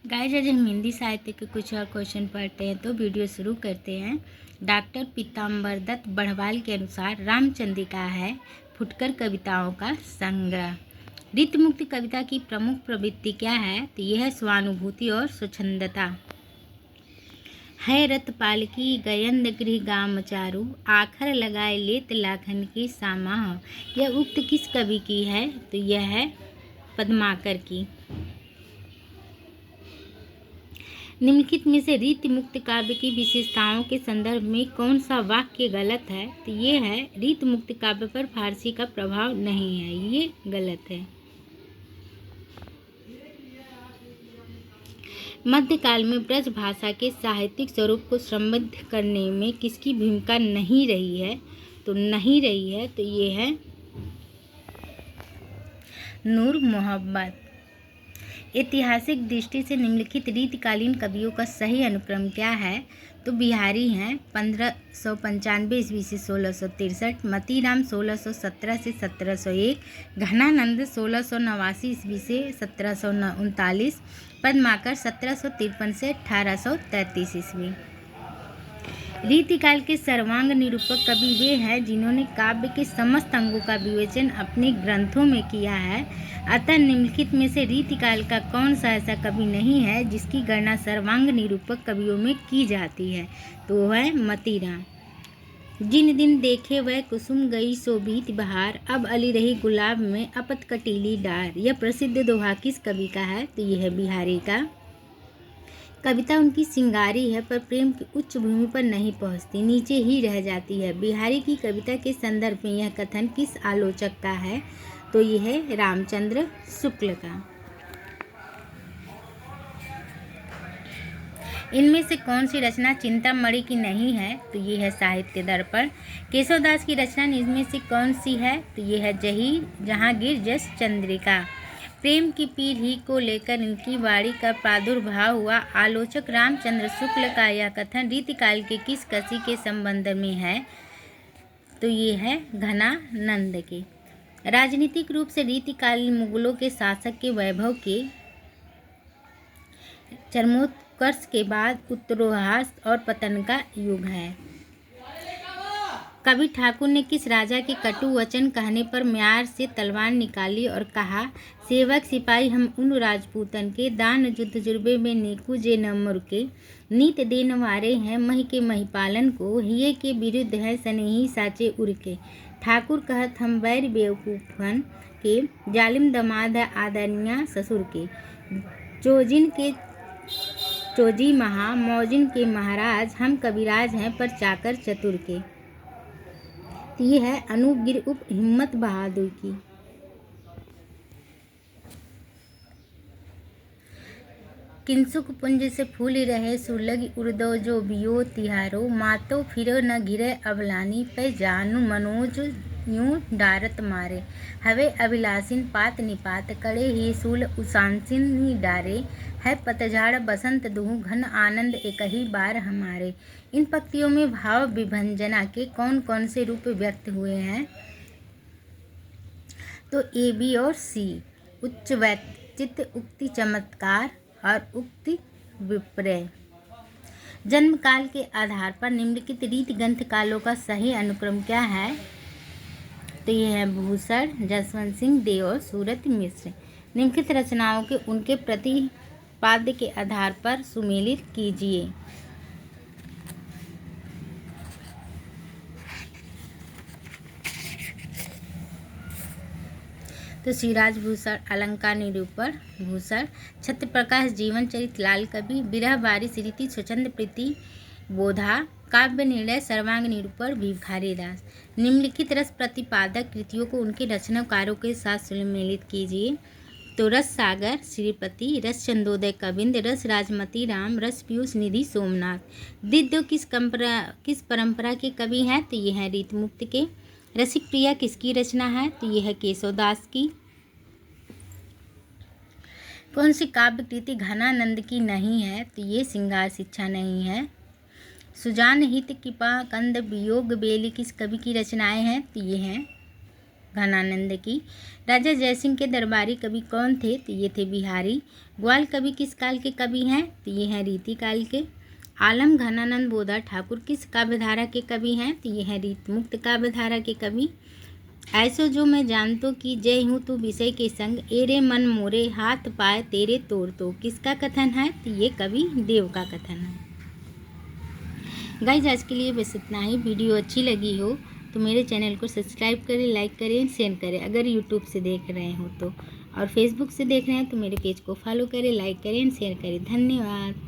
Guys, आज हम हिंदी साहित्य के कुछ और क्वेश्चन पढ़ते हैं तो वीडियो शुरू करते हैं। डॉक्टर पीताम्बर दत्त बढ़वाल के अनुसार रामचंद्रिका है फुटकर कविताओं का संग्रह। रीतमुक्त कविता की प्रमुख प्रवृत्ति क्या है? तो यह है स्वानुभूति और स्वच्छंदता। है रत पालकी गयंद गृह गाम चारू, आखर लगाए लेत लाखन के सामाह। यह उक्त किस कवि की है? तो यह है पद्माकर की। निम्नलिखित में से रीति मुक्त काव्य की विशेषताओं के संदर्भ में कौन सा वाक्य गलत है? तो ये है रीति मुक्त काव्य पर फारसी का प्रभाव नहीं है, ये गलत है। मध्यकाल में ब्रज भाषा के साहित्यिक स्वरूप को समृद्ध करने में किसकी भूमिका नहीं रही है? तो ये है नूर मोहम्मद। ऐतिहासिक दृष्टि से निम्नलिखित रीतिकालीन कवियों का सही अनुक्रम क्या है? तो बिहारी हैं 1595 ईस्वी से 1663, मतीराम 1617 से 1701, घनानंद 1689 ईस्वी से 1739, पद्माकर 1753 से 1833 ईस्वी। रीतिकाल के सर्वांग निरूपक कवि वे हैं जिन्होंने काव्य के समस्त अंगों का विवेचन अपने ग्रंथों में किया है। अतः निम्नलिखित में से रीतिकाल का कौन सा ऐसा कवि नहीं है जिसकी गणना सर्वांग निरूपक कवियों में की जाती है? तो वह है मतीराम। जिन दिन देखे वह कुसुम गई शोभित बहार, अब अली रही गुलाब में अपत कटीली डार। यह प्रसिद्ध दोहा किस कवि का है? तो यह है बिहारी का। कविता उनकी सिंगारी है पर प्रेम की उच्च भूमि पर नहीं पहुंचती, नीचे ही रह जाती है। बिहारी की कविता के संदर्भ में यह कथन किस आलोचक का है? तो यह है रामचंद्र शुक्ल का। इनमें से कौन सी रचना चिंतामणि की नहीं है? तो ये है साहित्य दर्पण। केशवदास की रचना इनमें से कौन सी है? तो ये है जहांगीर जस चंद्रिका। प्रेम की पीढ़ी को लेकर इनकी वाणी का प्रादुर्भाव हुआ। आलोचक रामचंद्र शुक्ल का यह कथन रीतिकाल के किस कृषि के संबंध में है? तो ये है घनानंद के। राजनीतिक रूप से रीतिकालीन मुगलों के शासक के वैभव के चरमोत्कर्ष के बाद उत्तरोत्थान और पतन का युग है। कवि ठाकुर ने किस राजा के कटु वचन कहने पर म्यार से तलवार निकाली और कहा, सेवक सिपाही हम उन राजपूतन के, दान युद्ध जुर्बे में नेकू जे न मुरके, नीत देन वारे हैं मही के महिपालन को, हिये के विरुद्ध है सनेही साचे उरके। ठाकुर कहत हम बैर बेवकूफन के, जालिम दमाद है आदरणीय ससुर के, चोजिन के चोजी महा मौजिन के महाराज, हम कविराज हैं पर चाकर चतुर के। ये है अनूप गिर उप हिम्मत बहादुर की। किंसुक पुंज से फूल रहे सुलग उर्दो जो बियो तिहारो, मातो फिरो न घिरे अबलानी पे जानू मनोज यूं डारत मारे, हवे अभिलाषिन पात निपात कड़े ही सूल उसांसिन ही डारे, है पतझड़ बसंत दुहु घन आनंद एक ही बार हमारे। इन पंक्तियों में भाव विभंजना के कौन कौन से रूप व्यक्त हुए हैं? तो ए, बी और सी। उच्च वैचित्र, उक्ति चमत्कार और उक्ति विपर्य। जन्म काल के आधार पर निम्नलिखित रीति ग्रंथ कालों का सही अनुक्रम क्या है? तो ये है भूषण, जसवंत सिंह देव और सूरत मिश्र। निम्नलिखित रचनाओं के उनके प्रतिपाद्य के आधार पर सुमेलित कीजिए। तो सिराज भूषण, अलंकार निरूपण भूषण, छत्र प्रकाश जीवन चरित लाल कवि, विरह बारिश रीति स्वच्छंद प्रीति बोधा, काव्य निर्णय सर्वांग निरूपण भिखारी दास। निम्नलिखित रस प्रतिपादक कृतियों को उनके रचनाकारों के साथ सुमेलित कीजिए। तो रस सागर श्रीपति, रस चंदोदय कविंद, रस राजमती राम, रस पीयूष निधि सोमनाथ। दिद्यो किस परंपरा के कवि हैं? तो ये है रीतमुक्त के। रसिक प्रिया किसकी रचना है? तो यह है केशवदास की। कौन सी काव्य कृति घनानंद की नहीं है? तो ये श्रृंगार शिक्षा नहीं है। सुजान हित कृपा कंद वियोग बेली किस कवि की रचनाएं हैं? तो ये हैं घनानंद की। राजा जयसिंह के दरबारी कवि कौन थे? तो ये थे बिहारी। ग्वाल कवि किस काल के कवि हैं? तो ये हैं रीति काल के। आलम घनानंद बोधा ठाकुर किस काव्यधारा के कवि हैं? तो ये हैं रीतमुक्त काव्यधारा के कवि। ऐसो जो मैं जानतो कि जय हूँ तू विषय के संग, एरे मन मोरे हाथ पाए तेरे तोड़ तो, किसका कथन है? तो ये कवि देव का कथन है। गाइस आज के लिए बस इतना ही। वीडियो अच्छी लगी हो तो मेरे चैनल को सब्सक्राइब करें, लाइक करें, शेयर करें अगर यूट्यूब से देख रहे हो तो, और फेसबुक से देख रहे हैं तो मेरे पेज को फॉलो करें, लाइक करें, शेयर करें। धन्यवाद।